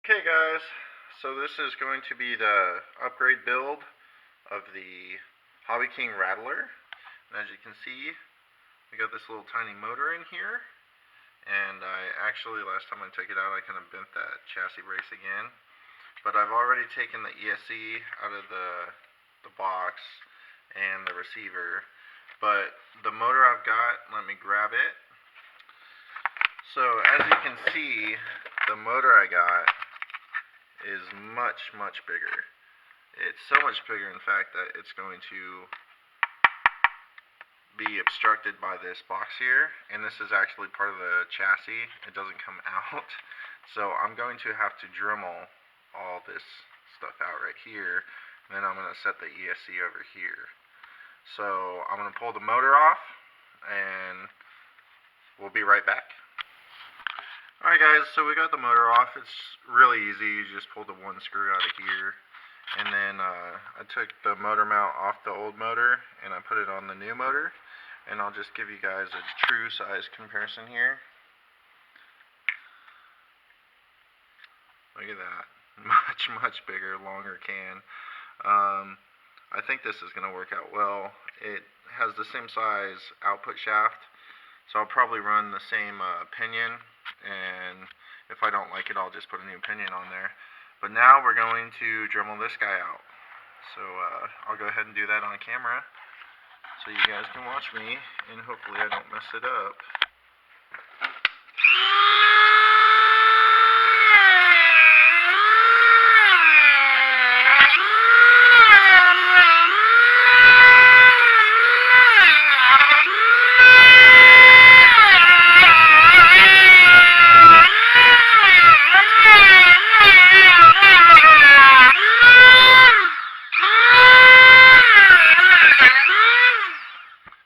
Okay guys, so this is going to be the upgrade build of the HobbyKing Rattler. And as you can see, we got this little tiny motor in here. And last time I took it out, I kind of bent that chassis brace again. But I've already taken the ESC out of the box and the receiver. But the motor I've got, let me grab it. So as you can see, the motor I got is much bigger. It's so much bigger, in fact, that it's going to be obstructed by this box here, and this is actually part of the chassis. It doesn't come out, so I'm going to have to Dremel all this stuff out right here, and then I'm going to set the ESC over here. So I'm going to pull the motor off, and we'll be right back. Alright guys, so we got the motor off. It's really easy. You just pull the one screw out of here. And then I took the motor mount off the old motor and I put it on the new motor. And I'll just give you guys a true size comparison here. Look at that. Much bigger, longer can. I think this is going to work out well. It has the same size output shaft. So I'll probably run the same pinion. And if I don't like it, I'll just put a new pinion on there. But now we're going to Dremel this guy out. So I'll go ahead and do that on camera so you guys can watch me, and hopefully I don't mess it up.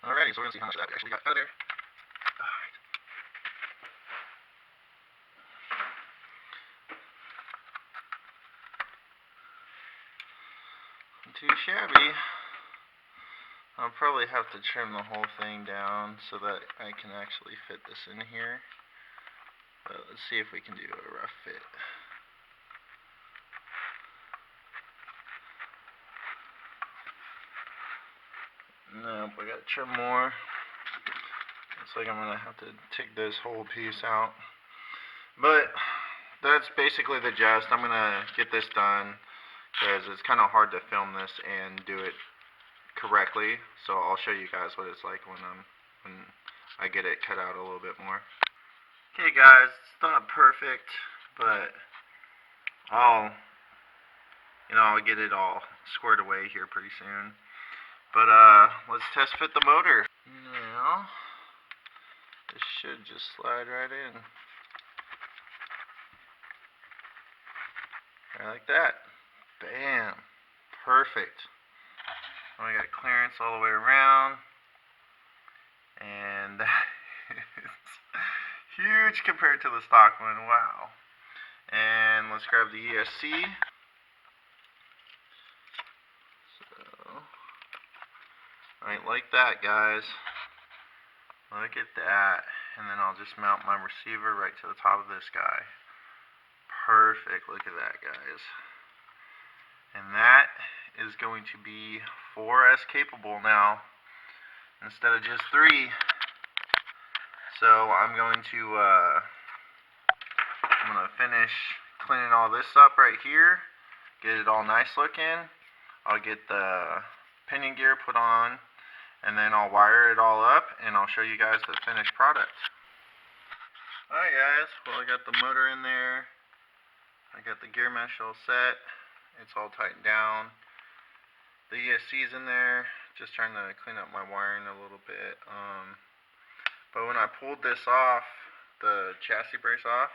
Alrighty, so we're going to see how much of that we actually got out of there. Alright. Not too shabby. I'll probably have to trim the whole thing down so that I can actually fit this in here. But let's see if we can do a rough fit. Nope, I gotta trim more. Looks like I'm gonna have to take this whole piece out. But that's basically the gist. I'm gonna get this done because it's kind of hard to film this and do it correctly. So I'll show you guys what it's like when I get it cut out a little bit more. Okay guys, it's not perfect, but I'll get it all squared away here pretty soon. But let's test fit the motor. Now, this should just slide right in. Right like that. Bam. Perfect. I got clearance all the way around. And that is huge compared to the stock one. Wow. And let's grab the ESC. Right, like that, guys. Look at that. And then I'll just mount my receiver right to the top of this guy. Perfect. Look at that, guys. And that is going to be 4S capable now, instead of just 3. So I'm going to finish cleaning all this up right here, get it all nice looking. I'll get the pinion gear put on, and then I'll wire it all up, and I'll show you guys the finished product. Alright guys, well I got the motor in there, I got the gear mesh all set, it's all tightened down, the ESC's in there, just trying to clean up my wiring a little bit. But when I pulled this off, the chassis brace off,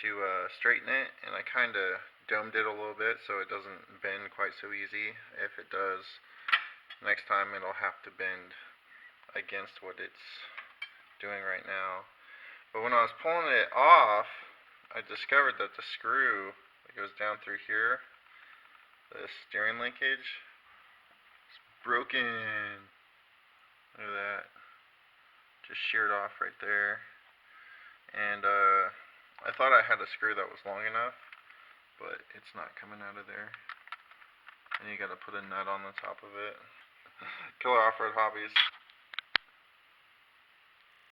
to straighten it, and I kind of domed it a little bit so it doesn't bend quite so easy. If it does, next time it'll have to bend against what it's doing right now. But when I was pulling it off, I discovered that the screw that goes down through here, the steering linkage, is broken. Look at that. Just sheared off right there. And I thought I had a screw that was long enough, but it's not coming out of there. And you gotta put a nut on the top of it. Killer Off-Road Hobbies.